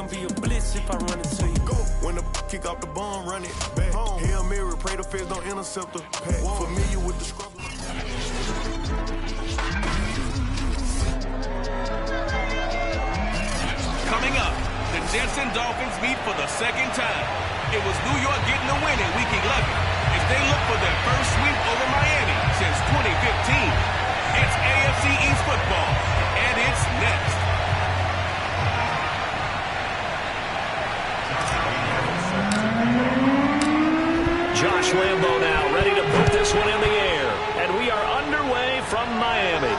gonna be a blitz if I run into you. Go. When the kick off the ball, run it back. Home. Hail Mary, pray the feds don't intercept the pack. Familiar with the scrub. Coming up, the Jets and Dolphins meet for the second time. It was New York getting the win in Week 11 as they look for their first sweep over Miami since 2015. It's AFC East football, and it's next. Josh Lambo now ready to put this one in the air. And we are underway from Miami.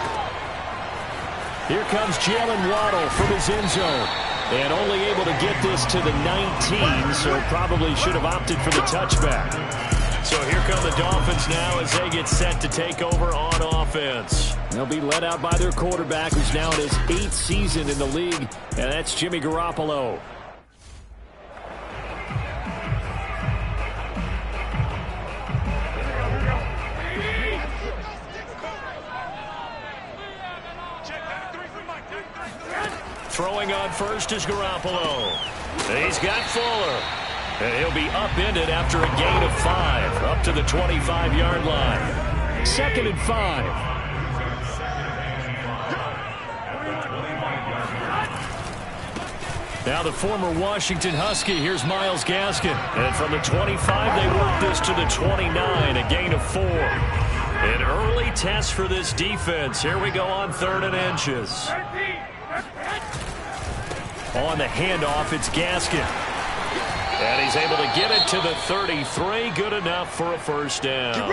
Here comes Jalen Waddle from his end zone. And only able to get this to the 19, so probably should have opted for the touchback. So here come the Dolphins now as they get set to take over on offense. They'll be led out by their quarterback, who's now in his 8th season in the league, and that's Jimmy Garoppolo. Throwing on first is Garoppolo. He's got Fuller. And he'll be upended after a gain of 5, up to the 25-yard line. 2nd and 5. Now the former Washington Husky, here's Myles Gaskin. And from the 25, they work this to the 29, a gain of 4. An early test for this defense. Here we go on 3rd and inches. On the handoff, it's Gaskin. And he's able to get it to the 33. Good enough for a first down.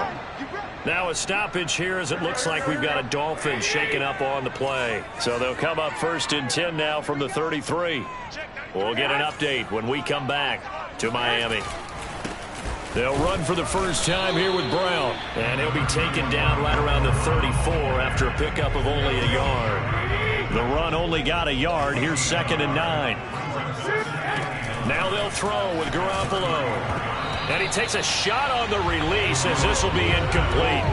Now a stoppage here as it looks like we've got a Dolphin shaken up on the play. So they'll come up 1st and 10 now from the 33. We'll get an update when we come back to Miami. They'll run for the first time here with Brown. And he'll be taken down right around the 34 after a pickup of only a yard. The run only got a yard. Here's 2nd and 9. Now they'll throw with Garoppolo. And he takes a shot on the release as this will be incomplete.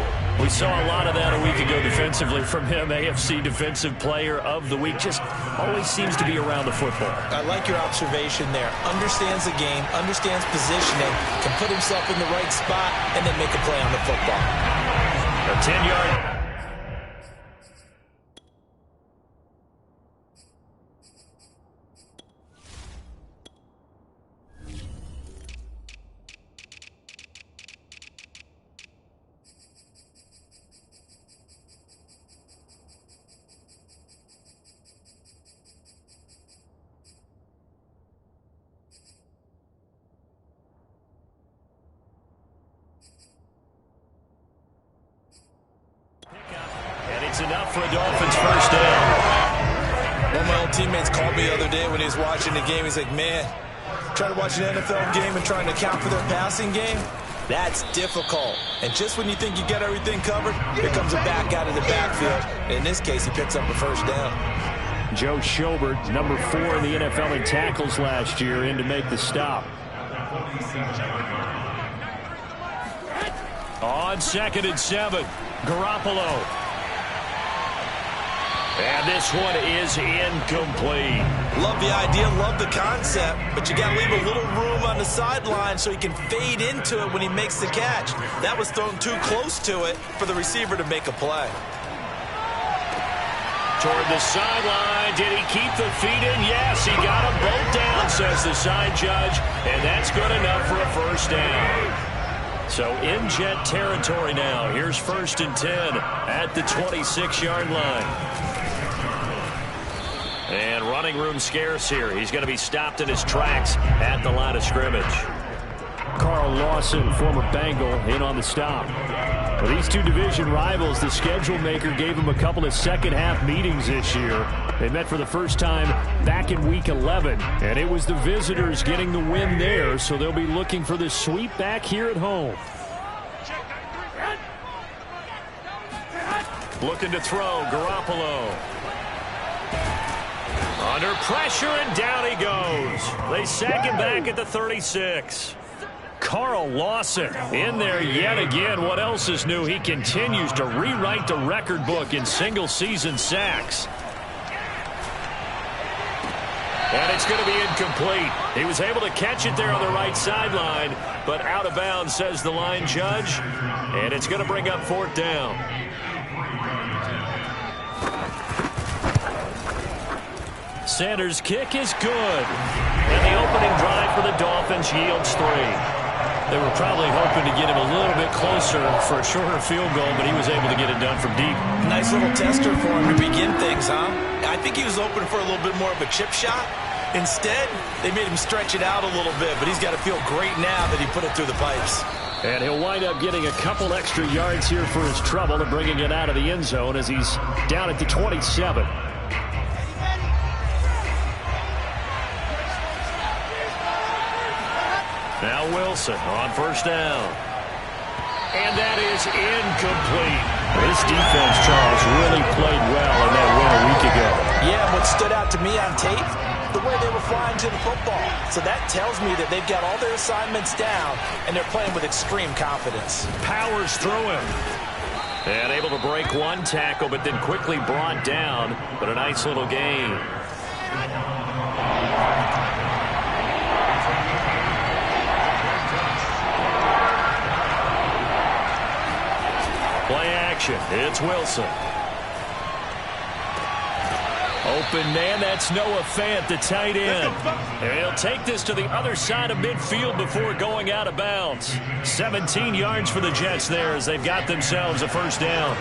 We saw a lot of that a week ago defensively from him. AFC Defensive Player of the Week. Just always seems to be around the football. I like your observation there. Understands the game, understands positioning, can put himself in the right spot, and then make a play on the football. A 10-yard. It's enough for a Dolphins first down. One of my old teammates called me the other day when he was watching the game. He's like, man, trying to watch an NFL game and trying to account for their passing game, that's difficult. And just when you think you get everything covered, here comes a back out of the backfield. In this case, he picks up a first down. Joe Schobert, number 4 in the NFL in tackles last year, in to make the stop. On 2nd and 7, Garoppolo. And this one is incomplete. Love the idea, love the concept, but you got to leave a little room on the sideline so he can fade into it when he makes the catch. That was thrown too close to it for the receiver to make a play. Toward the sideline, did he keep the feet in? Yes, he got them both down, says the side judge, and that's good enough for a first down. So in Jet territory now. Here's 1st and 10 at the 26-yard line. And running room scarce here. He's going to be stopped in his tracks at the line of scrimmage. Carl Lawson, former Bengal, in on the stop. For these two division rivals, the schedule maker gave them a couple of second-half meetings this year. They met for the first time back in Week 11, and it was the visitors getting the win there, so they'll be looking for the sweep back here at home. Looking to throw, Garoppolo. Under pressure, and down he goes. They sack him back at the 36. Carl Lawson in there yet again. What else is new? He continues to rewrite the record book in single-season sacks. And it's going to be incomplete. He was able to catch it there on the right sideline, but out of bounds, says the line judge. And it's going to bring up 4th down. Sanders' kick is good. And the opening drive for the Dolphins yields 3. They were probably hoping to get him a little bit closer for a shorter field goal, but he was able to get it done from deep. Nice little tester for him to begin things, huh? I think he was open for a little bit more of a chip shot. Instead, they made him stretch it out a little bit, but he's got to feel great now that he put it through the pipes. And he'll wind up getting a couple extra yards here for his trouble and bringing it out of the end zone as he's down at the 27. Now Wilson on 1st down. And that is incomplete. This defense, Charles, really played well in that win a week ago. Yeah, what stood out to me on tape, the way they were flying to the football. So that tells me that they've got all their assignments down, and they're playing with extreme confidence. Powers through him. And able to break one tackle, but then quickly brought down. But a nice little gain. Play action. It's Wilson. Open man, that's Noah Fant, the tight end. And he'll take this to the other side of midfield before going out of bounds. 17 yards for the Jets there as they've got themselves a 1st down.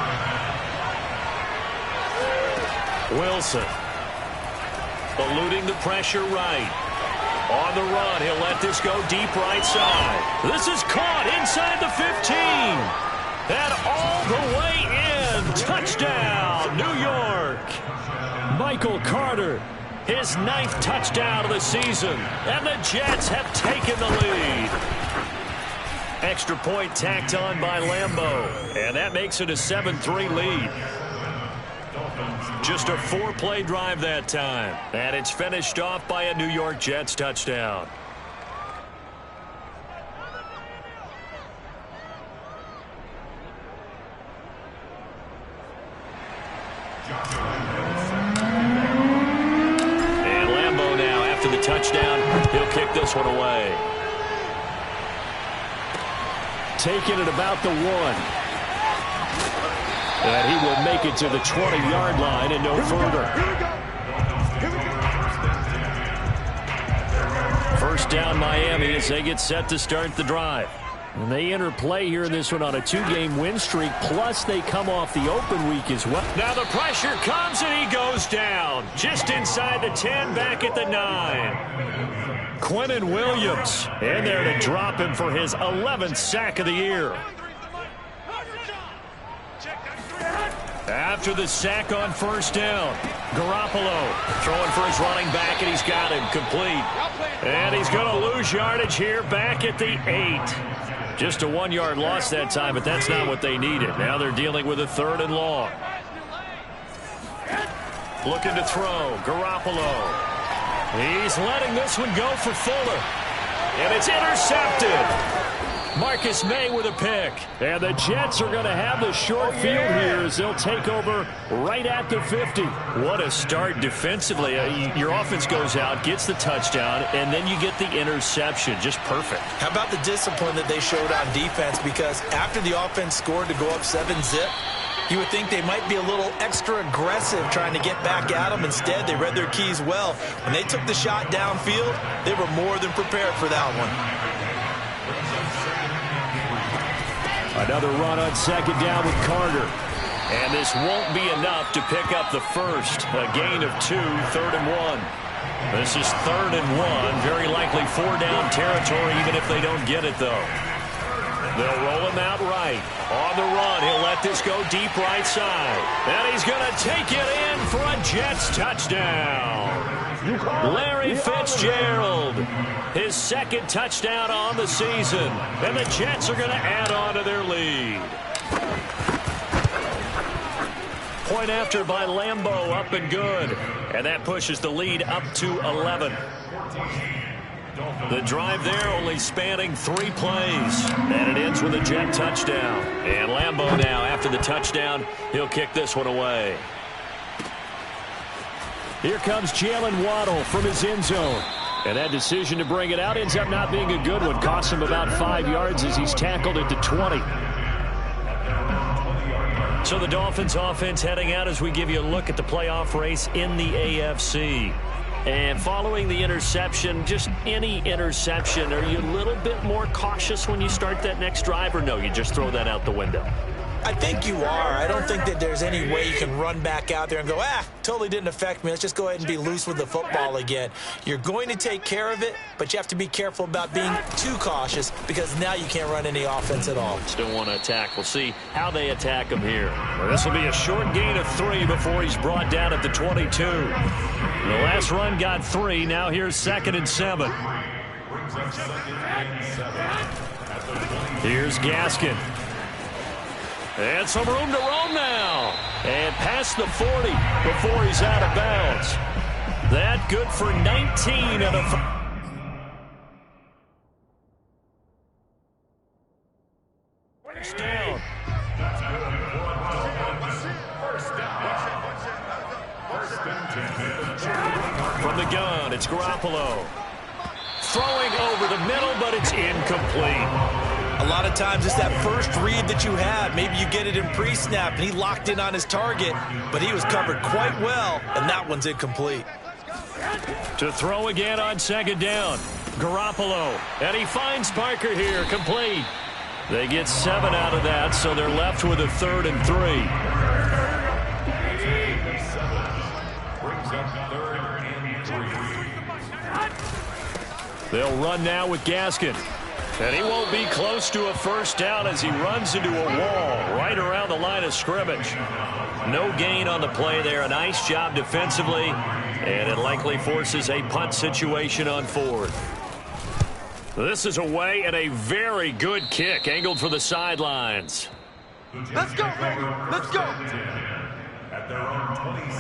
Wilson. Eluding the pressure right. On the run, he'll let this go deep right side. This is caught inside the 15. And all the way in. Touchdown, New York. Michael Carter, his 9th touchdown of the season. And the Jets have taken the lead. Extra point tacked on by Lambeau. And that makes it a 7-3 lead. Just a 4-play drive that time. And it's finished off by a New York Jets touchdown. And Lambeau now, after the touchdown, he'll kick this one away. Taking it about the 1. And he will make it to the 20-yard line and no further. 1st down Miami as they get set to start the drive. And they enter play here in this one on a 2-game win streak, plus they come off the open week as well. Now the pressure comes and he goes down. Just inside the 10, back at the 9. Quinnen Williams in there to drop him for his 11th sack of the year. After the sack on 1st down, Garoppolo throwing for his running back, and he's got him complete. And he's going to lose yardage here back at the 8. Just a 1-yard loss that time, but that's not what they needed. Now they're dealing with a 3rd and long. Looking to throw, Garoppolo. He's letting this one go for Fuller. And it's intercepted. Marcus May with a pick. And the Jets are going to have the short field here as they'll take over right at the 50. What a start defensively. Your offense goes out, gets the touchdown, and then you get the interception. Just perfect. How about the discipline that they showed on defense? Because after the offense scored to go up 7-zip, you would think they might be a little extra aggressive trying to get back at them. Instead, they read their keys well. When they took the shot downfield, they were more than prepared for that one. Another run on 2nd down with Carter. And this won't be enough to pick up the first. A gain of 2, 3rd and 1. This is 3rd and 1. Very likely 4-down territory, even if they don't get it, though. They'll roll him out right. On the run, he'll let this go deep right side. And he's going to take it in for a Jets touchdown. Larry Fitzgerald, his 2nd touchdown on the season. And the Jets are going to add on to their lead. Point after by Lambeau, up and good. And that pushes the lead up to 11. The drive there only spanning 3 plays. And it ends with a Jet touchdown. And Lambeau now, after the touchdown, he'll kick this one away. Here comes Jalen Waddle from his end zone. And that decision to bring it out ends up not being a good one. Costs him about 5 yards as he's tackled at the 20. So the Dolphins offense heading out as we give you a look at the playoff race in the AFC. And following the interception, just any interception, are you a little bit more cautious when you start that next drive, or no, you just throw that out the window? I think you are. I don't think that there's any way you can run back out there and go, totally didn't affect me. Let's just go ahead and be loose with the football again. You're going to take care of it, but you have to be careful about being too cautious because now you can't run any offense at all. Still want to attack. We'll see how they attack him here. Well, this will be a short gain of 3 before he's brought down at the 22. The last run got 3. Now here's 2nd and 7. Here's Gaskin. And some room to roam now. And past the 40 before he's out of bounds. That good for 19 out of 5. Down. From the gun, it's Garoppolo. Throwing over the middle, but it's incomplete. A lot of times it's that first read that you have. Maybe you get it in pre-snap, and he locked in on his target, but he was covered quite well, and that one's incomplete. To throw again on 2nd down. Garoppolo, and he finds Parker here, complete. They get 7 out of that, so they're left with a 3rd and 3. They'll run now with Gaskin. And he won't be close to a first down as he runs into a wall right around the line of scrimmage. No gain on the play there. A nice job defensively. And it likely forces a punt situation on 4th. This is away and a very good kick angled for the sidelines. Let's go, baby. Let's go.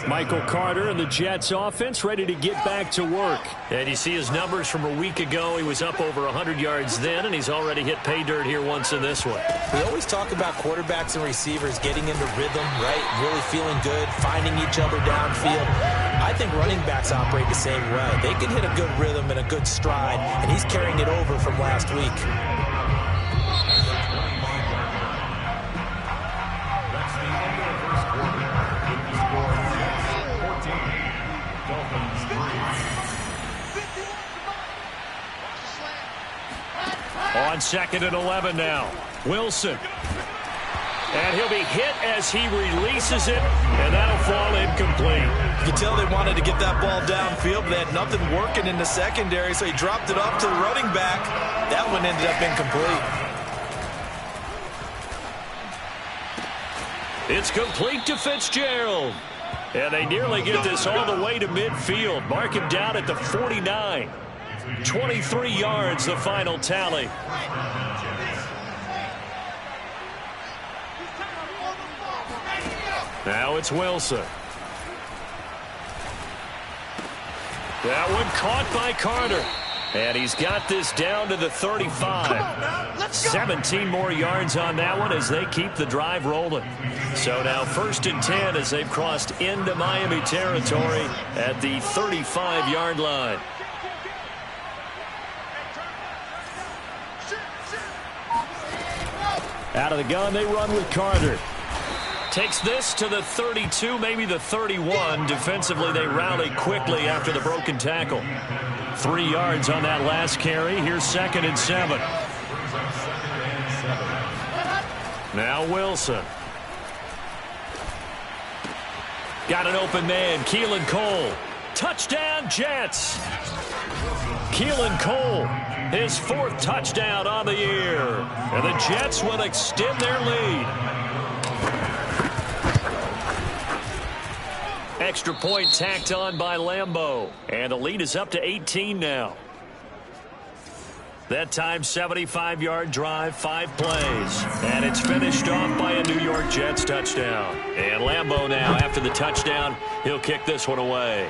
Michael Carter and the Jets offense ready to get back to work. And you see his numbers from a week ago. He was up over 100 yards then, and he's already hit pay dirt here once in this one. We always talk about quarterbacks and receivers getting into rhythm, right? Really feeling good, finding each other downfield. I think running backs operate the same way. They can hit a good rhythm and a good stride, and he's carrying it over from last week. On 2nd and 11 now. Wilson. And he'll be hit as he releases it, and that'll fall incomplete. You can tell they wanted to get that ball downfield, but they had nothing working in the secondary, so he dropped it off to the running back. That one ended up incomplete. It's complete to Fitzgerald. And they nearly get this all the way to midfield. Mark him down at the 49. 23 yards, the final tally. Now it's Wilson. That one caught by Carter. And he's got this down to the 35. 17 more yards on that one as they keep the drive rolling. So now 1st and 10 as they've crossed into Miami territory at the 35-yard line. Out of the gun, they run with Carter. Takes this to the 32, maybe the 31. Defensively, they rally quickly after the broken tackle. 3 yards on that last carry. Here's 2nd and 7. Now Wilson. Got an open man, Keelan Cole. Touchdown, Jets. Keelan Cole, his 4th touchdown on the year. And the Jets will extend their lead. Extra point tacked on by Lambeau. And the lead is up to 18 now. That time, 75-yard drive, 5 plays. And it's finished off by a New York Jets touchdown. And Lambeau now, after the touchdown, he'll kick this one away.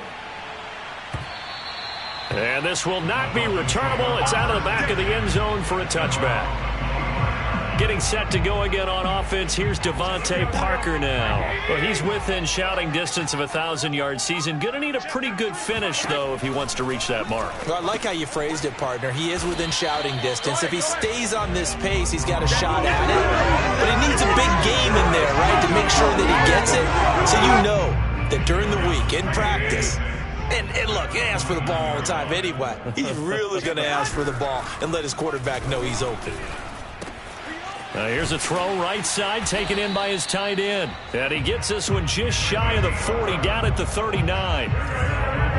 And this will not be returnable. It's out of the back of the end zone for a touchback. Getting set to go again on offense, here's Devontae Parker now. Well, he's within shouting distance of a 1,000-yard season. Going to need a pretty good finish, though, if he wants to reach that mark. Well, I like how you phrased it, partner. He is within shouting distance. If he stays on this pace, he's got a shot at it. But he needs a big game in there, right, to make sure that he gets it. So you know that during the week, in practice, and look, he asks for the ball all the time anyway. He's really going to ask for the ball and let his quarterback know he's open. Here's a throw right side taken in by his tight end. And he gets this one just shy of the 40, down at the 39.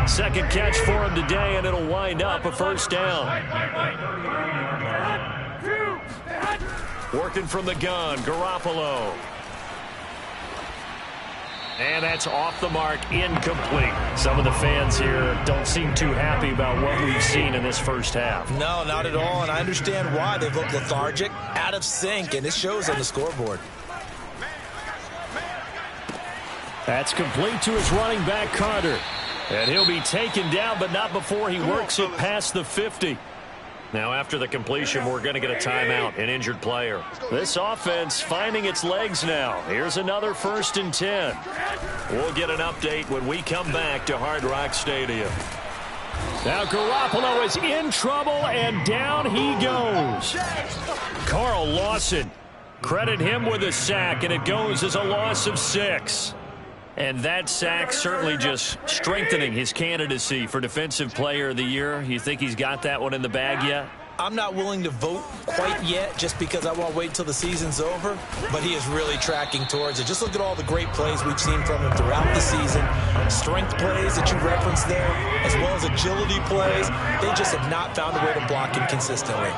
Second catch for him today, and it'll wind up a first down. Working from the gun, Garoppolo. And that's off the mark, incomplete. Some of the fans here don't seem too happy about what we've seen in this first half. No, not at all, and I understand why. They've looked lethargic, out of sync, and it shows on the scoreboard. That's complete to his running back, Carter. And he'll be taken down, but not before he works it past the 50. Now, after the completion, we're going to get a timeout, an injured player. This offense finding its legs now. Here's another 1st and 10. We'll get an update when we come back to Hard Rock Stadium. Now Garoppolo is in trouble, and down he goes. Carl Lawson, credit him with a sack, and it goes as a loss of 6. And that sack certainly just strengthening his candidacy for Defensive Player of the Year. You think he's got that one in the bag yet? I'm not willing to vote quite yet just because I want to wait until the season's over, but he is really tracking towards it. Just look at all the great plays we've seen from him throughout the season. Strength plays that you referenced there, as well as agility plays. They just have not found a way to block him consistently.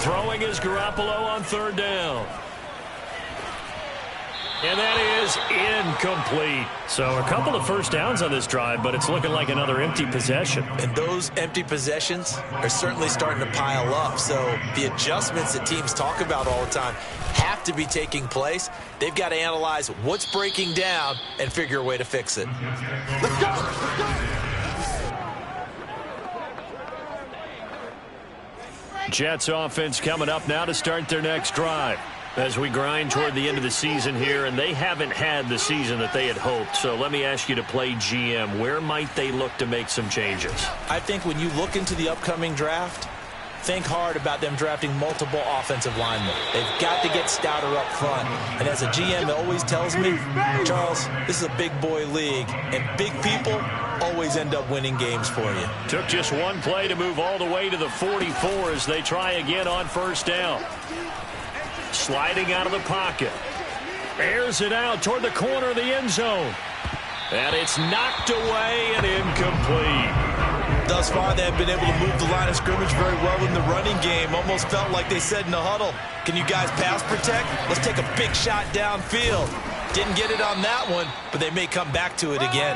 Throwing is Garoppolo on 3rd down. And that is incomplete. So a couple of first downs on this drive, but it's looking like another empty possession. And those empty possessions are certainly starting to pile up. So the adjustments that teams talk about all the time have to be taking place. They've got to analyze what's breaking down and figure a way to fix it. Let's go! Let's go! Jets offense coming up now to start their next drive. As we grind toward the end of the season here, and they haven't had the season that they had hoped. So let me ask you to play GM. Where might they look to make some changes? I think when you look into the upcoming draft, think hard about them drafting multiple offensive linemen. They've got to get stouter up front. And as a GM always tells me, Charles, this is a big boy league, and big people always end up winning games for you. Took just one play to move all the way to the 44 as they try again on 1st down. Sliding out of the pocket. Airs it out toward the corner of the end zone. And it's knocked away and incomplete. Thus far, they have been able to move the line of scrimmage very well in the running game. Almost felt like they said in the huddle, can you guys pass protect? Let's take a big shot downfield. Didn't get it on that one, but they may come back to it again.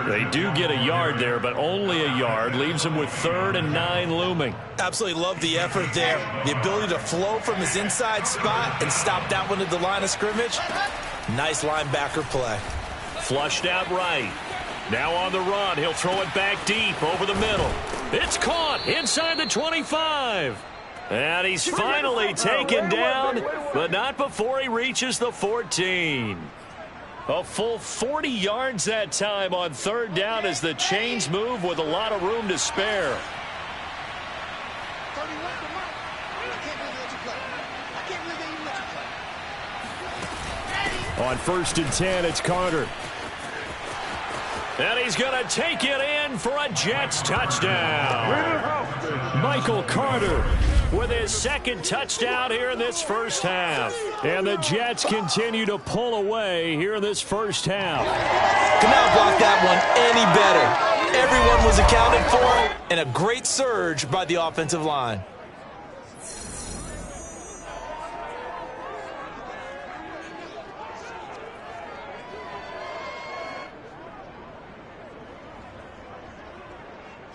They do get a yard there, but only a yard. Leaves them with 3rd and 9 looming. Absolutely love the effort there. The ability to flow from his inside spot and stop that one at the line of scrimmage. Nice linebacker play. Flushed out right. Now on the run. He'll throw it back deep over the middle. It's caught inside the 25. And he's finally taken down, but not before he reaches the 14. A full 40 yards that time on 3rd down as the chains move with a lot of room to spare. On 1st and 10, it's Carter. And he's going to take it in for a Jets touchdown. Michael Carter with his 2nd touchdown here in this first half. And the Jets continue to pull away here in this first half. Could not block that one any better. Everyone was accounted for, and a great surge by the offensive line.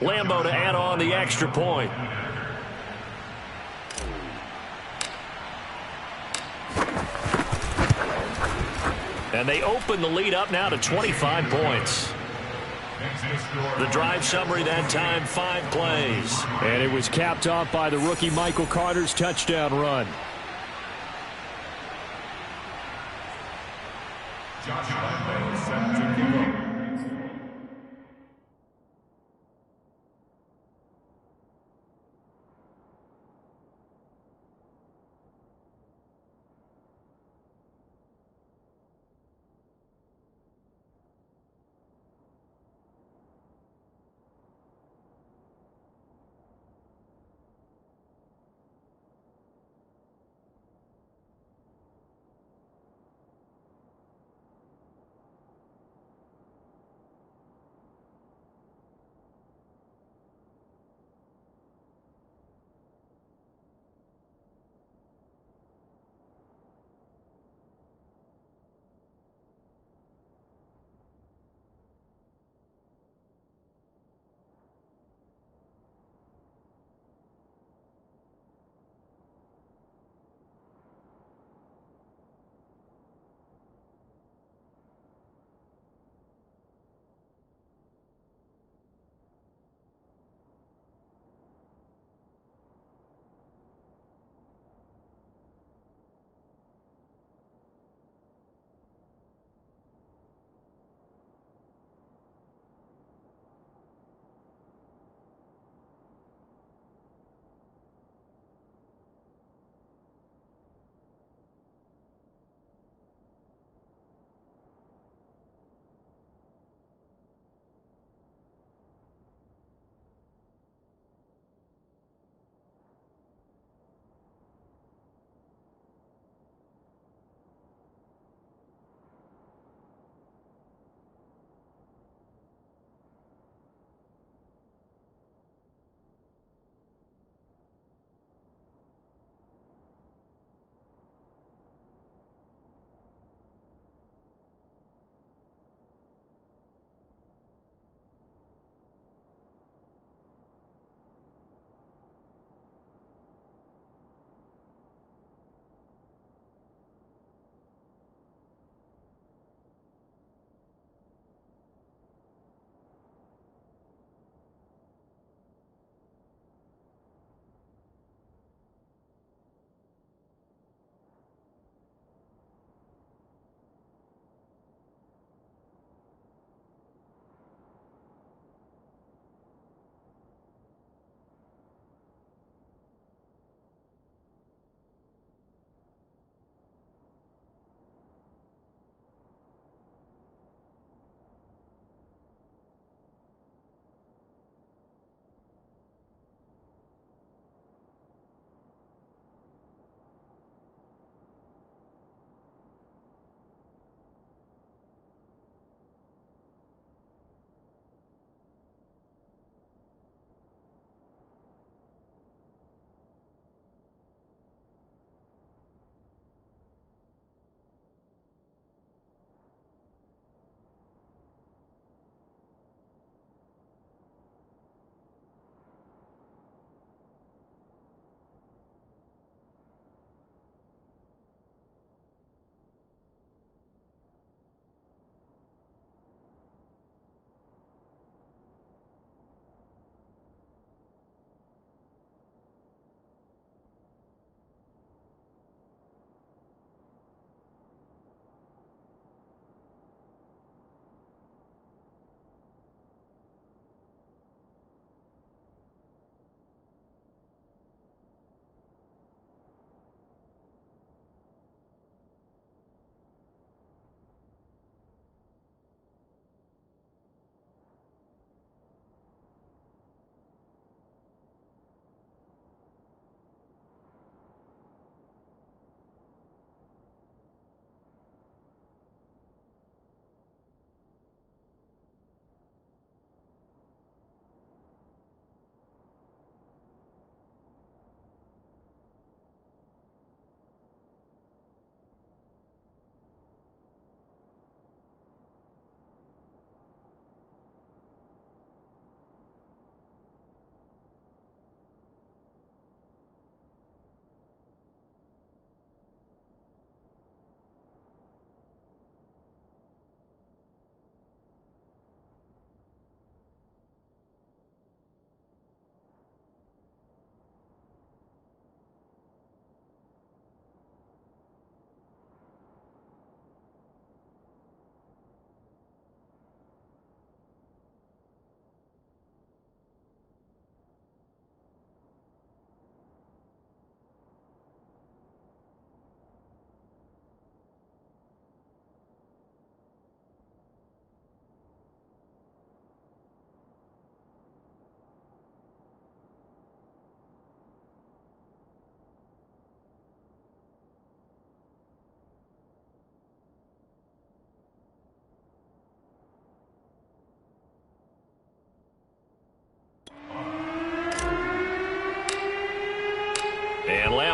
Lambo to add on the extra point. And they open the lead up now to 25 points. The drive summary that time, 5 plays. And it was capped off by the rookie Michael Carter's touchdown run. Josh Allen set to kick off.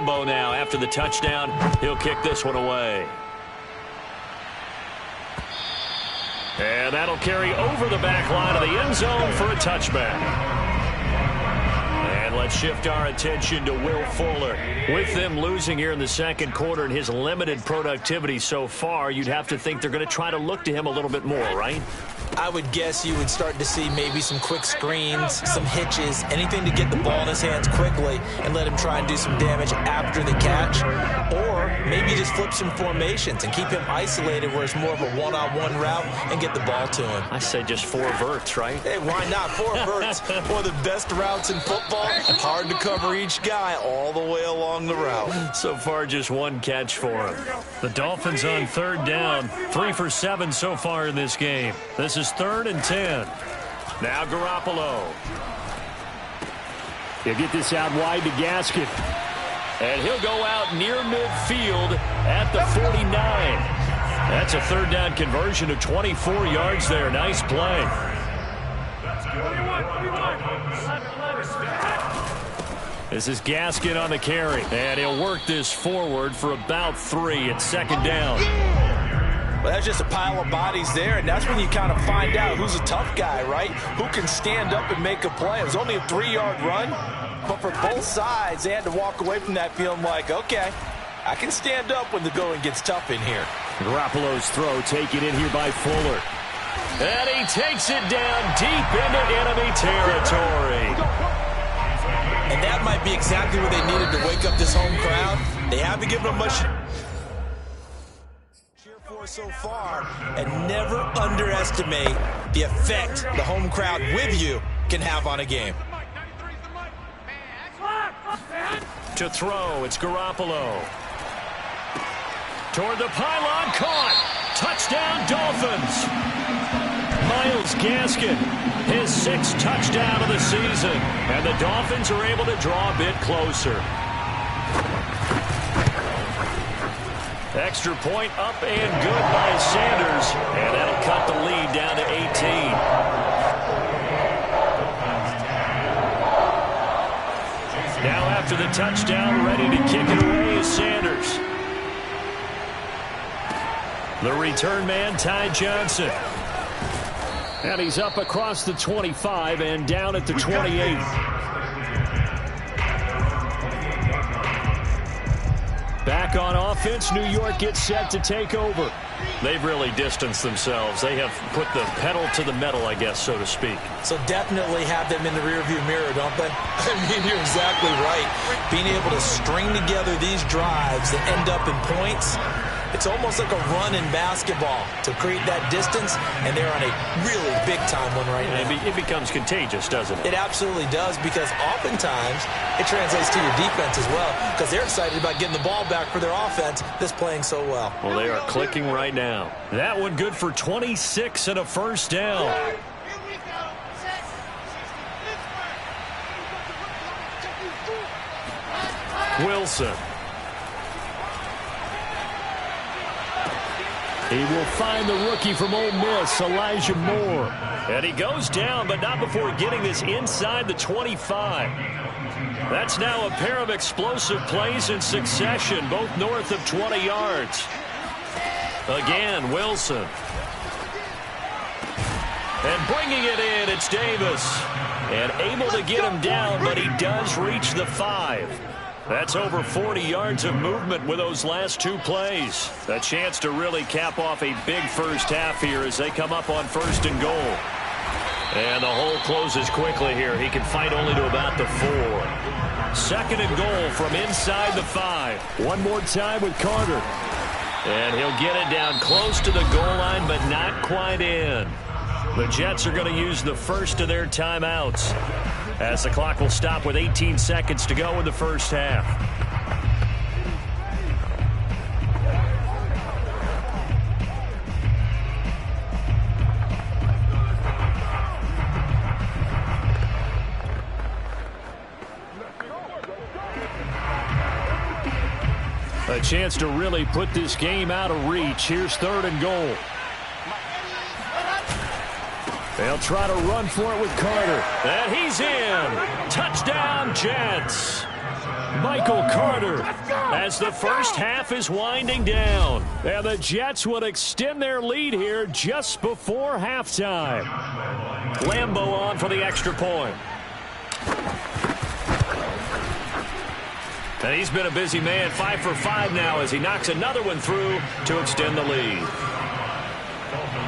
Lambeau now after the touchdown. He'll kick this one away. And that'll carry over the back line of the end zone for a touchback. And let's shift our attention to Will Fuller. With them losing here in the second quarter and his limited productivity so far, you'd have to think they're going to try to look to him a little bit more, right? I would guess you would start to see maybe some quick screens, some hitches, anything to get the ball in his hands quickly and let him try and do some damage after the catch. Or maybe just flip some formations and keep him isolated where it's more of a one-on-one route and get the ball to him. I say just 4 verts, right? Hey, why not? 4 verts, one of the best routes in football. Hard to cover each guy all the way along the route. So far, just 1 catch for him. The Dolphins on 3rd down. 3 for 7 so far in this game. This is 3rd and 10. Now Garoppolo. He'll get this out wide to Gaskin. And he'll go out near midfield at the 49. That's a 3rd down conversion of 24 yards there. Nice play. This is Gaskin on the carry. And he'll work this forward for about 3 at 2nd down. Well, that's just a pile of bodies there, and that's when you kind of find out who's a tough guy, right? Who can stand up and make a play. It was only a 3-yard run, but for both sides, they had to walk away from that feeling like, okay, I can stand up when the going gets tough in here. Garoppolo's throw taken in here by Fuller. And he takes it down deep into enemy territory. And that might be exactly what they needed to wake up this home crowd. They haven't given them much so far, and never underestimate the effect the home crowd with you can have on a game. To throw, it's Garoppolo. Toward the pylon, caught. Touchdown, Dolphins. Myles Gaskin, his 6th touchdown of the season, and the Dolphins are able to draw a bit closer. Extra point up and good by Sanders. And that'll cut the lead down to 18. Now after the touchdown, ready to kick it away is Sanders. The return man, Ty Johnson. And he's up across the 25 and down at the 28. Back on offense, New York gets set to take over. They've really distanced themselves. They have put the pedal to the metal, I guess, so to speak. So definitely have them in the rearview mirror, don't they? I mean, you're exactly right. Being able to string together these drives that end up in points, it's almost like a run in basketball to create that distance, and they're on a really big-time one right now. It becomes contagious, doesn't it? It absolutely does, because oftentimes it translates to your defense as well, because they're excited about getting the ball back for their offense that's playing so well. Well, they are clicking right now. That one good for 26 and a 1st down. Wilson. He will find the rookie from Ole Miss, Elijah Moore. And he goes down, but not before getting this inside the 25. That's now a pair of explosive plays in succession, both north of 20 yards. Again, Wilson. And bringing it in, it's Davis. And able to get him down, but he does reach the 5. That's over 40 yards of movement with those last 2 plays. A chance to really cap off a big first half here as they come up on 1st and goal. And the hole closes quickly here. He can fight only to about the 4. 2nd and goal from inside the 5. One more time with Carter. And he'll get it down close to the goal line, but not quite in. The Jets are going to use the first of their timeouts, as the clock will stop with 18 seconds to go in the first half. A chance to really put this game out of reach. Here's 3rd and goal. They'll try to run for it with Carter. And he's in. Touchdown, Jets. Michael Carter, as the first half is winding down. And the Jets would extend their lead here just before halftime. Lambo on for the extra point. And he's been a busy man, 5 for 5 now as he knocks another one through to extend the lead.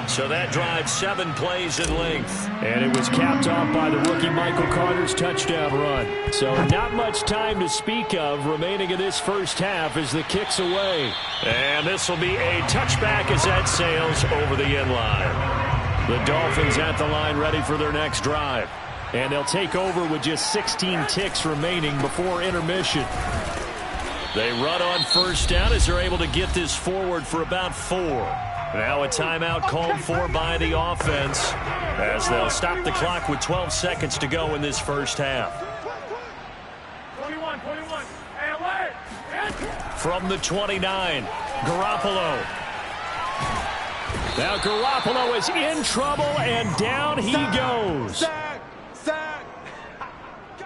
So that drives 7 plays in length. And it was capped off by the rookie Michael Carter's touchdown run. So not much time to speak of remaining in this first half as the kick's away. And this will be a touchback as that sails over the end line. The Dolphins at the line ready for their next drive. And they'll take over with just 16 ticks remaining before intermission. They run on first down as they're able to get this forward for about 4. Now a timeout called for by the offense as they'll stop the clock with 12 seconds to go in this first half. 21. From the 29, Garoppolo. Now Garoppolo is in trouble, and down he goes. Sack.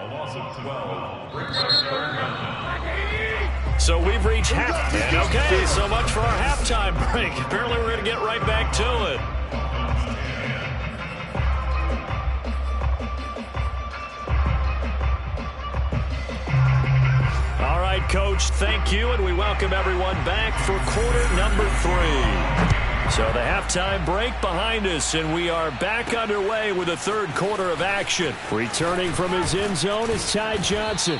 A loss of 12 brings up third down. So we've reached half. And okay, so much for our halftime break. Apparently we're going to get right back to it. All right, Coach, thank you, and we welcome everyone back for quarter number 3. So the halftime break behind us, and we are back underway with the third quarter of action. Returning from his end zone is Ty Johnson.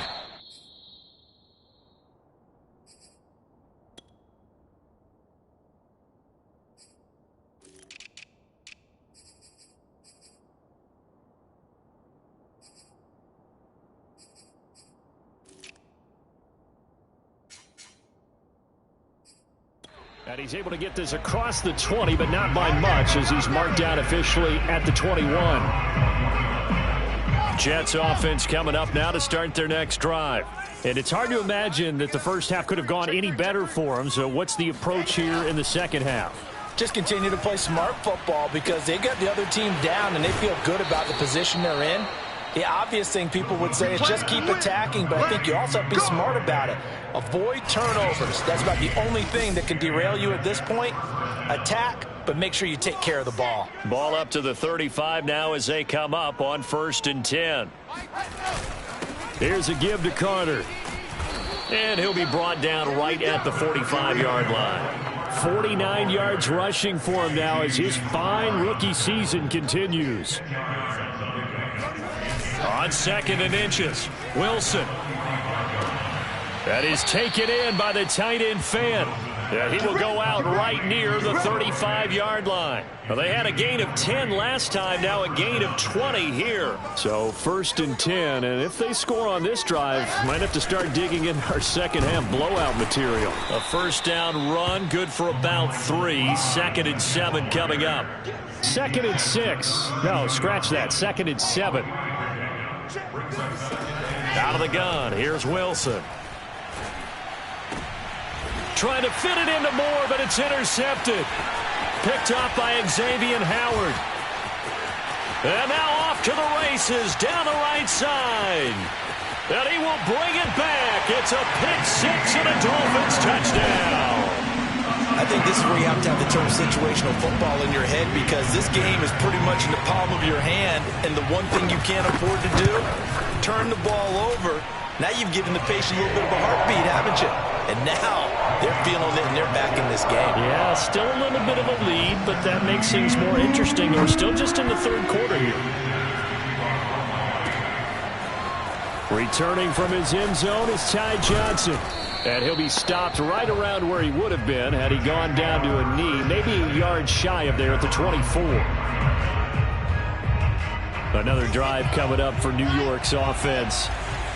And he's able to get this across the 20, but not by much as he's marked down officially at the 21. Jets offense coming up now to start their next drive. And it's hard to imagine that the first half could have gone any better for them. So what's the approach here in the second half? Just continue to play smart football because they got the other team down and they feel good about the position they're in. The obvious thing people would say is just keep attacking, but I think you also have to be smart about it. Avoid turnovers. That's about the only thing that can derail you at this point. Attack, but make sure you take care of the ball. Ball up to the 35 now as they come up on 1st and 10. Here's a give to Carter. And he'll be brought down right at the 45-yard line. 49 yards rushing for him now as his fine rookie season continues. On 2nd and inches, Wilson. That is taken in by the tight end Fan. Yeah, he will go out right near the 35-yard line. Well, they had a gain of 10 last time, now a gain of 20 here. So 1st and 10, and if they score on this drive, might have to start digging in our second half blowout material. A first down run, good for about 3. 2nd and 7 coming up. 2nd and 6. No, scratch that. 2nd and 7. Out of the gun, here's Wilson. Trying to fit it into Moore, but it's intercepted. Picked up by Xavier Howard. And now off to the races down the right side. And he will bring it back. It's a pick 6 and a Dolphins touchdown. I think this is where you have to have the term situational football in your head because this game is pretty much in the palm of your hand, and the one thing you can't afford to do, turn the ball over. Now you've given the patient a little bit of a heartbeat, haven't you? And now they're feeling it, and they're back in this game. Yeah, still a little bit of a lead, but that makes things more interesting. We're still just in the third quarter here. Returning from his end zone is Ty Johnson. And he'll be stopped right around where he would have been had he gone down to a knee, maybe a yard shy of there at the 24. Another drive coming up for New York's offense.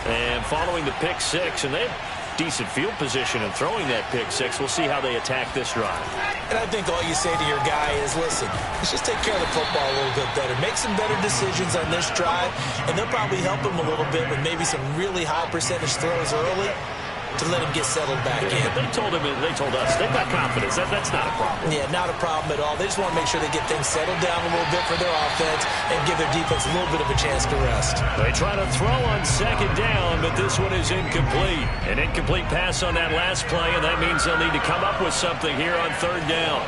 And following the pick 6, and they have decent field position in throwing that pick 6. We'll see how they attack this drive. And I think all you say to your guy is, listen, let's just take care of the football a little bit better. Make some better decisions on this drive, and they'll probably help him a little bit with maybe some really high percentage throws early. to let him get settled back in. They told us they've got confidence. That's not a problem. Yeah, not a problem at all. They just want to make sure they get things settled down a little bit for their offense and give their defense a little bit of a chance to rest. They try to throw on second down, but this one is incomplete. An incomplete pass on that last play, and that means they'll need to come up with something here on third down.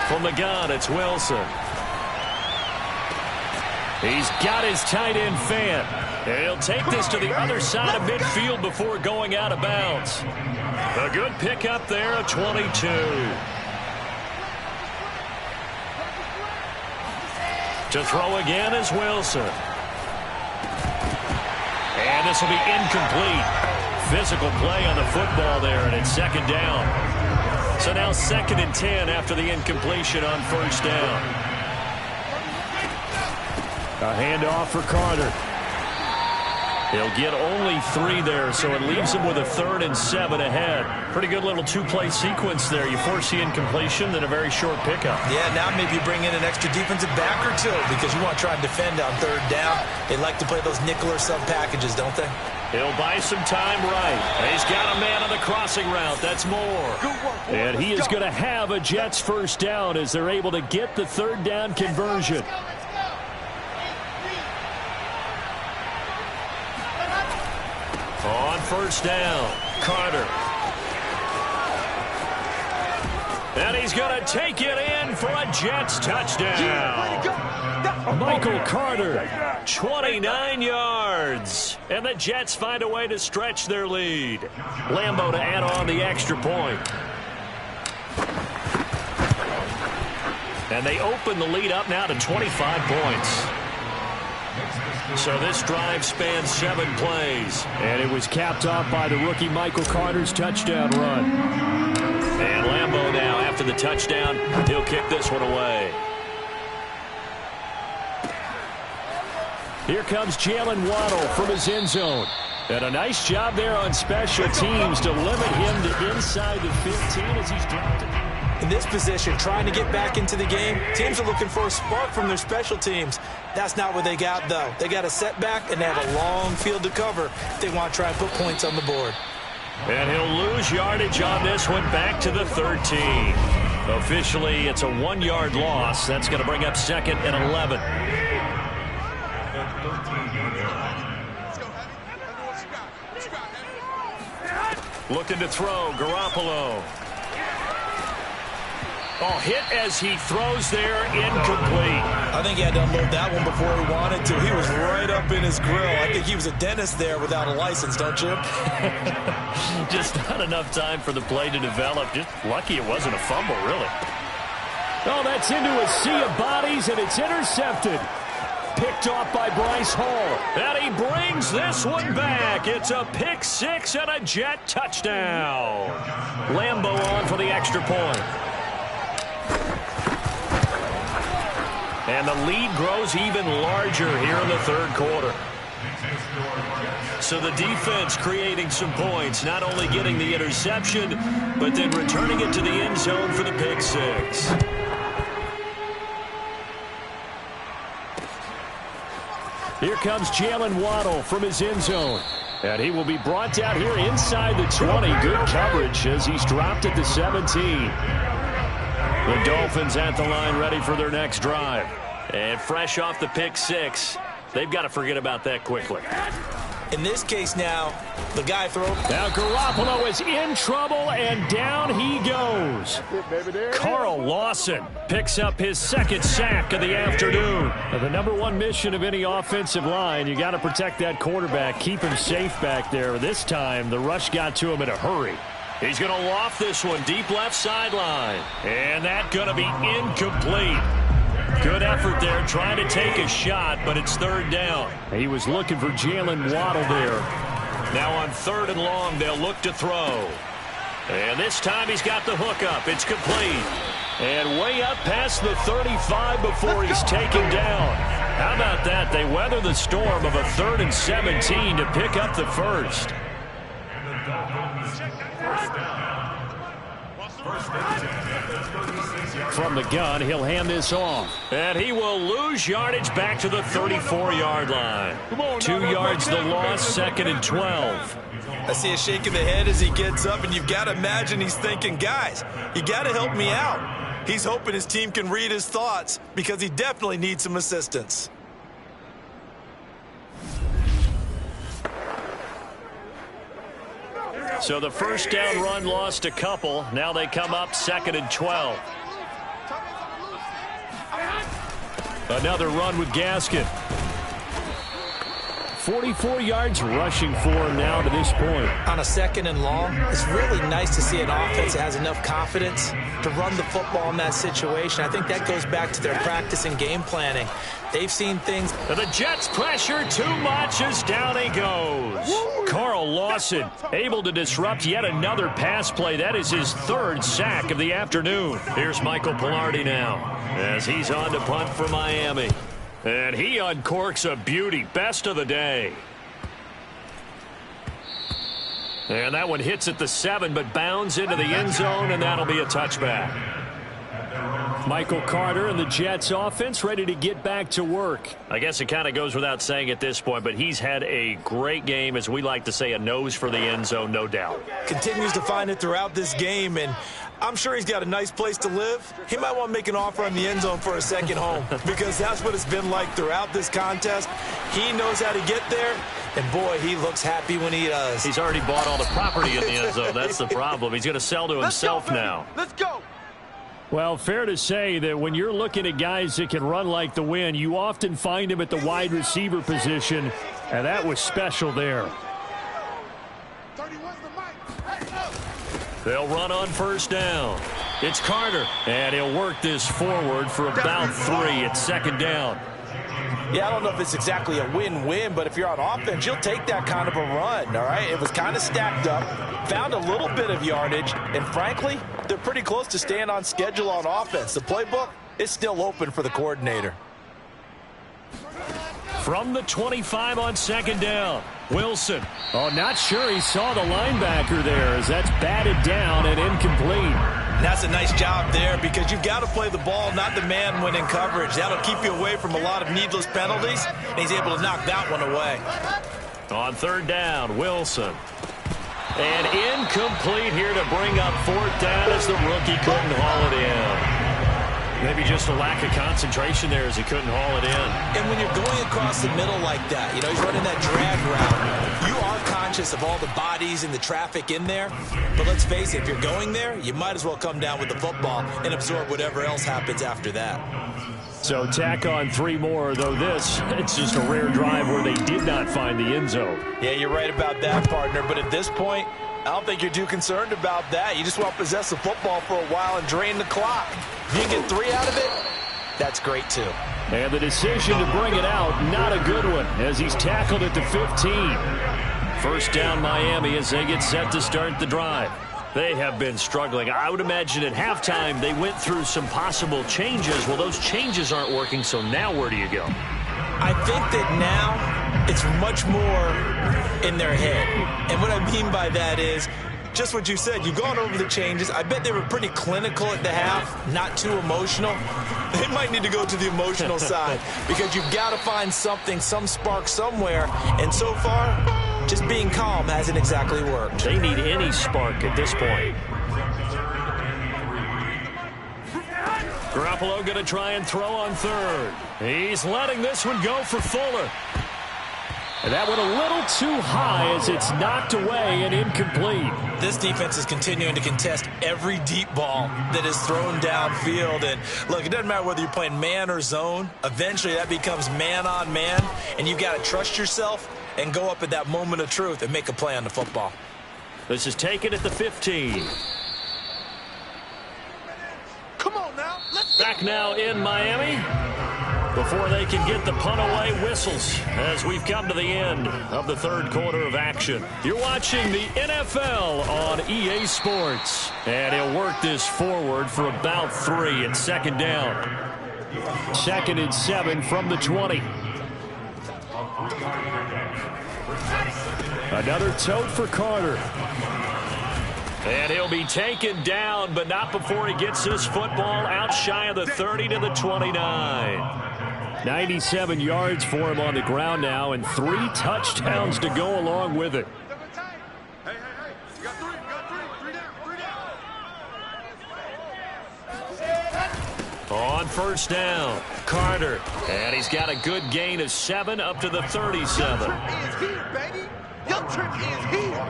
From the gun, it's Wilson. He's got his tight end fan. And he'll take this to the other side of midfield before going out of bounds. A good pickup there, a 22. To throw again is Wilson. And this will be incomplete. Physical play on the football there, and it's second down. So now 2nd and 10 after the incompletion on first down. A handoff for Carter. He'll get only 3 there, so it leaves him with a 3rd and 7 ahead. Pretty good little two-play sequence there. You force the incompletion, then a very short pickup. Yeah, now maybe you bring in an extra defensive back or two because you want to try and defend on third down. They like to play those nickel or sub packages, don't they? He'll buy some time right. He's got a man on the crossing route. That's Moore. And he is going to have a Jets first down as they're able to get the third down conversion. On first down, Carter. And he's going to take it in for a Jets touchdown. Michael Carter, 29 yards. And the Jets find a way to stretch their lead. Lambeau to add on the extra point. And they open the lead up now to 25 points. So this drive spans 7 plays. And it was capped off by the rookie Michael Carter's touchdown run. And Lambeau now, after the touchdown, he'll kick this one away. Here comes Jalen Waddle from his end zone. And a nice job there on special teams to limit him to inside the 15 as he's dropped it. In this position, trying to get back into the game, teams are looking for a spark from their special teams. That's not what they got, though. They got a setback, and they have a long field to cover if they want to try and put points on the board. And he'll lose yardage on this one back to the 13. Officially, it's a 1-yard loss. That's going to bring up 2nd and 11. Looking to throw, Garoppolo. Oh, hit as he throws there, incomplete. I think he had to unload that one before he wanted to. He was right up in his grill. I think he was a dentist there without a license, don't you? Just not enough time for the play to develop. Just lucky it wasn't a fumble, really. Oh, that's into a sea of bodies, and it's intercepted. Picked off by Bryce Hall. And he brings this one back. It's a pick 6 and a Jet touchdown. Lambeau on for the extra point. And the lead grows even larger here in the third quarter. So the defense creating some points, not only getting the interception, but then returning it to the end zone for the pick 6. Here comes Jalen Waddle from his end zone. And he will be brought down here inside the 20. Good coverage as he's dropped at the 17. The Dolphins at the line ready for their next drive. And fresh off the pick 6, they've got to forget about that quickly. In this case now, the guy throws. Now Garoppolo is in trouble, and down he goes. Carl Lawson picks up his 2nd sack of the afternoon. Now, the #1 mission of any offensive line, you got to protect that quarterback, keep him safe back there. This time, the rush got to him in a hurry. He's going to loft this one deep left sideline. And that's going to be incomplete. Good effort there trying to take a shot, but it's third down. He was looking for Jalen Waddle there. Now on 3rd and long, they'll look to throw. And this time he's got the hook up. It's complete. And way up past the 35 before he's taken down. How about that? They weather the storm of a 3rd and 17 to pick up the first. First down. First and 10 at the 36-yard from the gun. He'll hand this off. And he will lose yardage back to the 34-yard line. 2 yards the loss, 2nd and 12. I see a shake of the head as he gets up, and you've got to imagine he's thinking, guys, you got to help me out. He's hoping his team can read his thoughts because he definitely needs some assistance. So the first down run lost a couple. Now they come up 2nd and 12. Another run with Gaskin. 44 yards rushing for him now to this point. On a 2nd and long, it's really nice to see an offense that has enough confidence to run the football in that situation. I think that goes back to their practice and game planning. They've seen things. The Jets pressure too much as down he goes. Carl Lawson able to disrupt yet another pass play. That is his 3rd sack of the afternoon. Here's Michael Pilardi now as he's on to punt for Miami. And he uncorks a beauty. Best of the day. And that one hits at the 7, but bounds into the end zone, and that'll be a touchback. Michael Carter and the Jets offense ready to get back to work. I guess it kind of goes without saying at this point, but he's had a great game, as we like to say, a nose for the end zone, no doubt. Continues to find it throughout this game, and I'm sure he's got a nice place to live. He might want to make an offer on the end zone for a second home because that's what it's been like throughout this contest. He knows how to get there, and boy, he looks happy when he does. He's already bought all the property in the end zone. That's the problem. He's going to sell to himself now. Let's go. Well, fair to say that when you're looking at guys that can run like the wind, you often find him at the wide receiver position, and that was special there. They'll run on first down. It's Carter, and he'll work this forward for about 3. It's 2nd down. Yeah, I don't know if it's exactly a win-win, but if you're on offense, you'll take that kind of a run, all right? It was kind of stacked up, found a little bit of yardage, and frankly, they're pretty close to staying on schedule on offense. The playbook is still open for the coordinator. From the 25 on 2nd down, Wilson. Oh, not sure he saw the linebacker there as that's batted down and incomplete. That's a nice job there because you've got to play the ball, not the man when in coverage. That'll keep you away from a lot of needless penalties, and he's able to knock that one away. On 3rd down, Wilson. And incomplete here to bring up 4th down as the rookie couldn't haul it in. Maybe just a lack of concentration there as he couldn't haul it in. And when you're going across the middle like that, you know, he's running that drag route, you are conscious of all the bodies and the traffic in there. But let's face it, if you're going there, you might as well come down with the football and absorb whatever else happens after that. So tack on 3 more, though it's just a rare drive where they did not find the end zone. Yeah, you're right about that, partner. But at this point, I don't think you're too concerned about that. You just want to possess the football for a while and drain the clock. If you can get 3 out of it, that's great too. And the decision to bring it out, not a good one, as he's tackled at the 15. First down Miami as they get set to start the drive. They have been struggling. I would imagine at halftime they went through some possible changes. Well, those changes aren't working, so now where do you go? I think that now it's much more in their head. And what I mean by that is just what you said. You've gone over the changes. I bet they were pretty clinical at the half, not too emotional. They might need to go to the emotional side because you've got to find something, some spark somewhere. And so far, just being calm hasn't exactly worked. They need any spark at this point. Garoppolo going to try and throw on 3rd. He's letting this one go for Fuller. And that went a little too high as it's knocked away and incomplete. This defense is continuing to contest every deep ball that is thrown downfield. And look, it doesn't matter whether you're playing man or zone. Eventually that becomes man on man. And you've got to trust yourself and go up at that moment of truth and make a play on the football. This is taken at the 15. Come on now. Let's go. Back now in Miami. Before they can get the punt away, whistles as we've come to the end of the 3rd quarter of action. You're watching the NFL on EA Sports. And he'll work this forward for about 3. It's 2nd down. 2nd and 7 from the 20. Another tote for Carter. And he'll be taken down, but not before he gets this football out shy of the 30 to the 29. 97 yards for him on the ground now, and 3 touchdowns to go along with it. On first down, Carter. And he's got a good gain of 7 up to the 37. Your trip is here, baby. Your trip is here.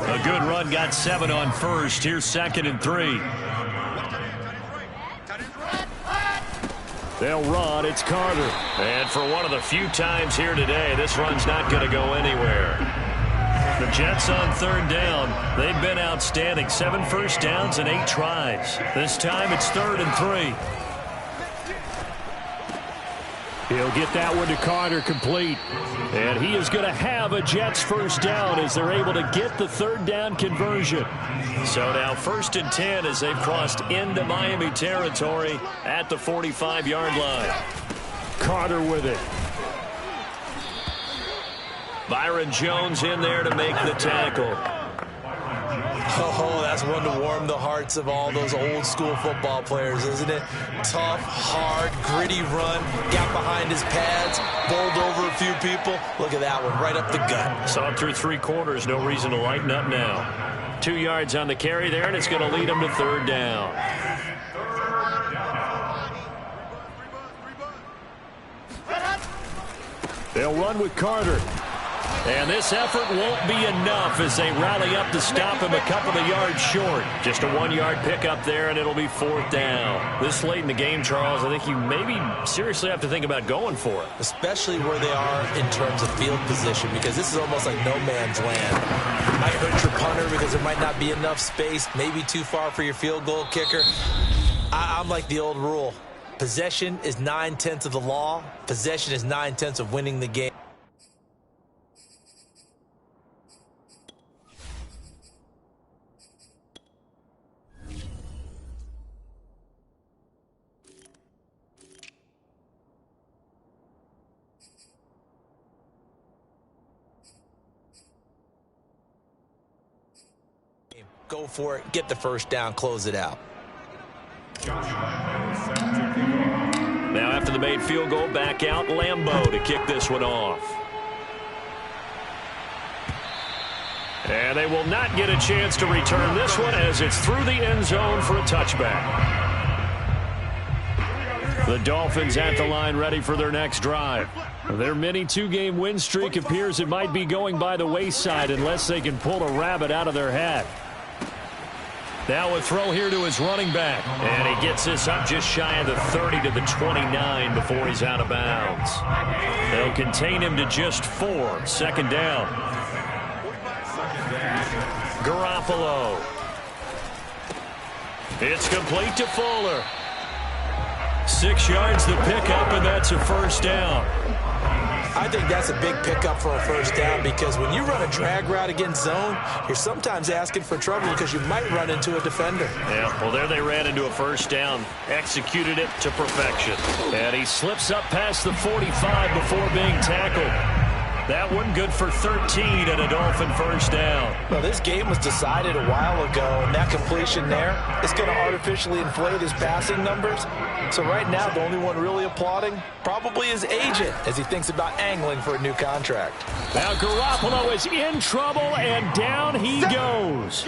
A good run, got 7 on first. Here's 2nd and 3. They'll run. It's Carter. And for one of the few times here today, this run's not going to go anywhere. The Jets on 3rd down. They've been outstanding. 7 first downs and 8 tries. This time it's 3rd and 3. He'll get that one to Carter complete. And he is going to have a Jets first down as they're able to get the 3rd down conversion. So now 1st and 10 as they've crossed into Miami territory at the 45-yard line. Carter with it. Byron Jones in there to make the tackle. Oh, that's one to warm the hearts of all those old school football players, isn't it? Tough, hard, gritty run, got behind his pads, bowled over a few people. Look at that one, right up the gut. Saw it through 3 quarters, no reason to lighten up now. 2 yards on the carry there, and it's going to lead him to 3rd down. They'll run with Carter. And this effort won't be enough as they rally up to stop him a couple of yards short. Just a 1-yard pickup there, and it'll be 4th down. This late in the game, Charles, I think you maybe seriously have to think about going for it. Especially where they are in terms of field position, because this is almost like no man's land. Might hurt your punter because there might not be enough space, maybe too far for your field goal kicker. I'm like the old rule. Possession is 9/10 of the law. Possession is 9/10 of winning the game. Go for it, get the first down, close it out. Now after the made field goal, back out Lambeau to kick this one off. And they will not get a chance to return this one as it's through the end zone for a touchback. The Dolphins at the line ready for their next drive. Their mini 2-game win streak appears it might be going by the wayside unless they can pull a rabbit out of their hat. Now a throw here to his running back. And he gets this up just shy of the 30 to the 29 before he's out of bounds. They'll contain him to just 4. 2nd down. Garoppolo. It's complete to Fuller. 6 yards the pickup, and that's a first down. I think that's a big pickup for a first down because when you run a drag route against zone, you're sometimes asking for trouble because you might run into a defender. Yeah, well, there they ran into a first down, executed it to perfection. And he slips up past the 45 before being tackled. That one good for 13 and a Dolphin first down. Well, this game was decided a while ago, and that completion there is going to artificially inflate his passing numbers. So right now, the only one really applauding probably his agent as he thinks about angling for a new contract. Now Garoppolo is in trouble, and down he goes.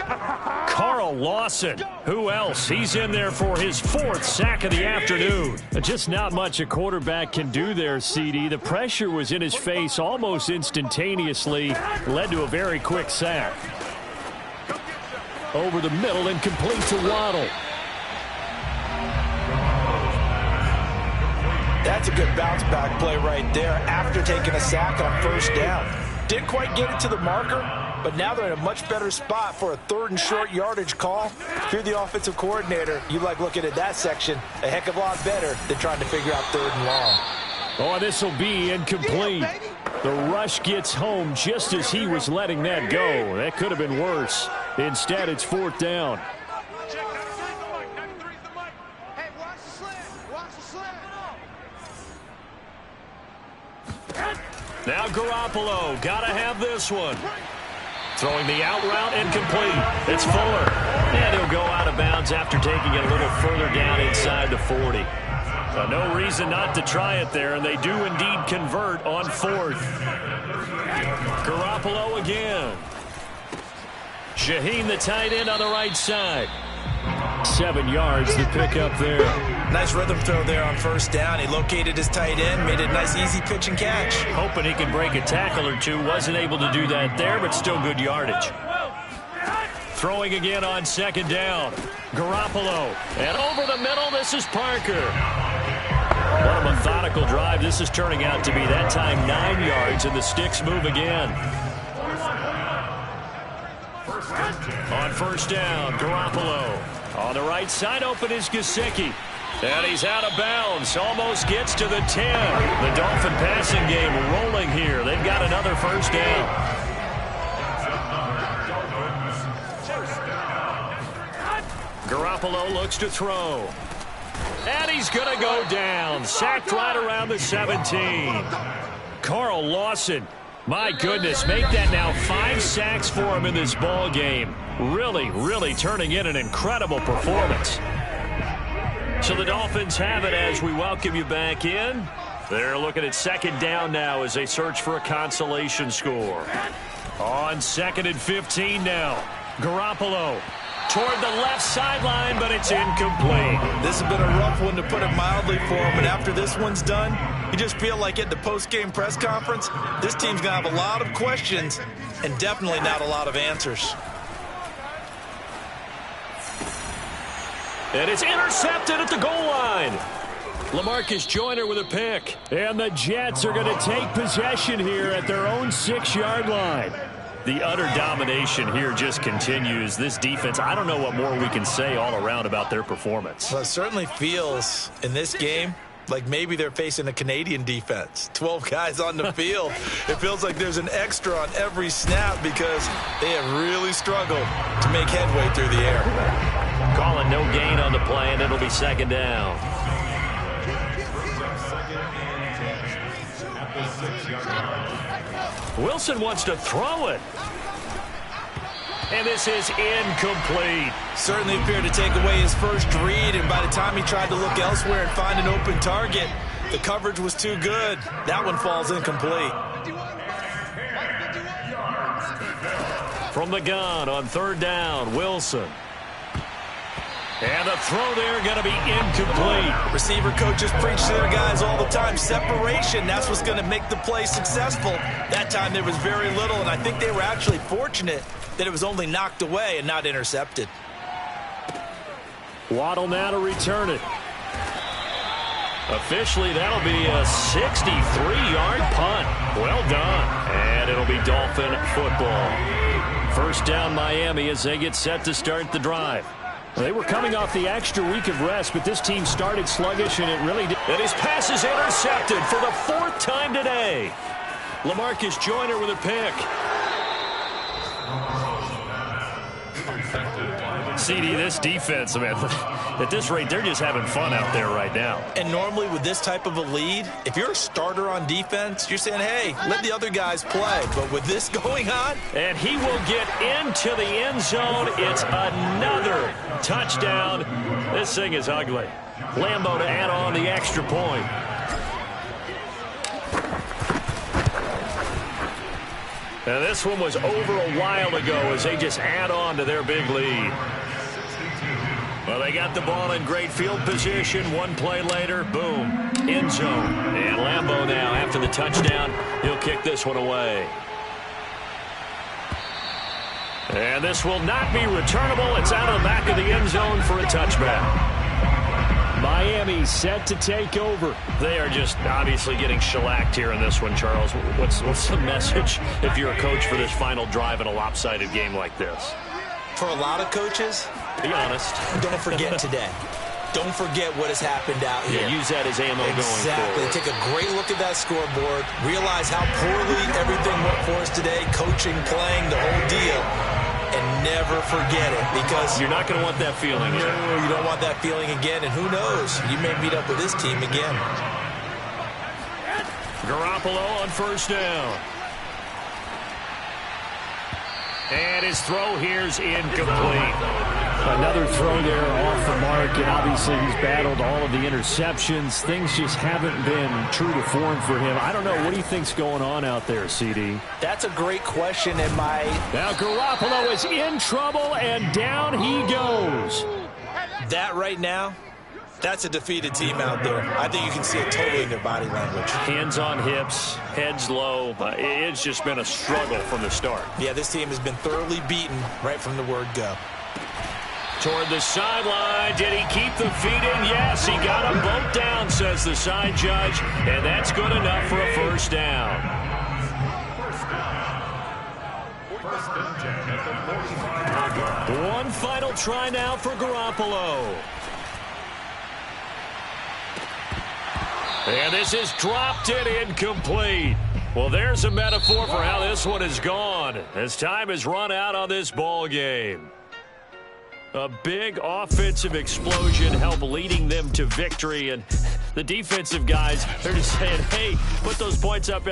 Carl Lawson. Who else? He's in there for his 4th sack of the afternoon. Just not much a quarterback can do there, CD. The pressure was in his face almost instantaneously. Led to a very quick sack. Over the middle and complete to Waddle. That's a good bounce back play right there after taking a sack on first down. Didn't quite get it to the marker, but now they're in a much better spot for a 3rd and short yardage call. If you're the offensive coordinator, you like looking at that section a heck of a lot better than trying to figure out 3rd and long. Oh, this will be incomplete. The rush gets home just as he was letting that go. That could have been worse. Instead, it's 4th down. Now Garoppolo, gotta have this one. Throwing the out route incomplete. It's Fuller. And he'll go out of bounds after taking it a little further down inside the 40. No reason not to try it there, and they do indeed convert on 4th. Garoppolo again. Shaheen, the tight end, on the right side. 7 yards to pick up there. Nice rhythm throw there on 1st down. He located his tight end, made it a nice easy pitch and catch. Hoping he can break a tackle or two. Wasn't able to do that there, but still good yardage. Throwing again on 2nd down. Garoppolo. And over the middle, this is Parker. What a methodical drive. This is turning out to be, that time, 9 yards, and the sticks move again. On 1st down, Garoppolo. On the right side, open is Gesicki. And he's out of bounds. Almost gets to the 10. The Dolphin passing game rolling here. They've got another 1st down. Garoppolo looks to throw. And he's going to go down. Sacked right around the 17. Carl Lawson. My goodness, make that now 5 sacks for him in this ball game. Really, really turning in an incredible performance. So the Dolphins have it as we welcome you back in. They're looking at 2nd down now as they search for a consolation score. On 2nd and 15 now. Garoppolo toward the left sideline, but it's incomplete. This has been a rough one, to put it mildly, for him. And after this one's done, you just feel like at the post-game press conference, this team's going to have a lot of questions and definitely not a lot of answers. And it's intercepted at the goal line. LaMarcus Joyner with a pick. And the Jets are going to take possession here at their own 6-yard line. The utter domination here just continues. This defense, I don't know what more we can say all around about their performance. Well, it certainly feels in this game like maybe they're facing a Canadian defense. 12 guys on the field. It feels like there's an extra on every snap because they have really struggled to make headway through the air. Calling no gain on the play, and it'll be 2nd down. Wilson wants to throw it. And this is incomplete. Certainly appeared to take away his first read, and by the time he tried to look elsewhere and find an open target, the coverage was too good. That one falls incomplete. From the gun on 3rd down, Wilson. And the throw there going to be incomplete. Receiver coaches preach to their guys all the time. Separation, that's what's going to make the play successful. That time there was very little, and I think they were actually fortunate that it was only knocked away and not intercepted. Waddle now to return it. Officially, that'll be a 63-yard punt. Well done. And it'll be Dolphin football. 1st down Miami as they get set to start the drive. They were coming off the extra week of rest, but this team started sluggish, and it really did. And his pass is intercepted for the 4th time today. LaMarcus Joyner with a pick. CD, this defense, man, at this rate, they're just having fun out there right now. And normally with this type of a lead, if you're a starter on defense, you're saying, hey, let the other guys play. But with this going on. And he will get into the end zone. It's another touchdown. This thing is ugly. Lambo to add on the extra point. And this one was over a while ago as they just add on to their big lead. Well, they got the ball in great field position. One play later, boom, end zone. And Lambo now, after the touchdown, he'll kick this one away. And this will not be returnable. It's out of the back of the end zone for a touchback. Miami set to take over. They are just obviously getting shellacked here in this one, Charles. What's the message if you're a coach for this final drive in a lopsided game like this? For a lot of coaches, be honest. Don't forget today. Don't forget what has happened out here. Yeah, use that as ammo going forward. Exactly. Take a great look at that scoreboard. Realize how poorly everything went for us today. Coaching, playing, the whole deal. And never forget it, because you're not going to want that feeling again. No, you don't want that feeling again, and who knows? You may meet up with this team again. Garoppolo on 1st down. And his throw here's incomplete. Another throw there off the mark, and obviously he's battled all of the interceptions. Things just haven't been true to form for him. I don't know. What do you think's going on out there, CD? That's a great question. Now Garoppolo is in trouble, and down he goes. That right now, that's a defeated team out there. I think you can see it totally in their body language. Hands on hips, heads low. It's just been a struggle from the start. Yeah, this team has been thoroughly beaten right from the word go. Toward the sideline. Did he keep the feet in? Yes, he got them both down, says the side judge. And that's good enough for a first down. First and 10 at the 45. One final try now for Garoppolo. And this is dropped it incomplete. Well, there's a metaphor for how this one is gone as time has run out on this ball game. A big offensive explosion helped leading them to victory, and the defensive guys, they're just saying, hey, put those points up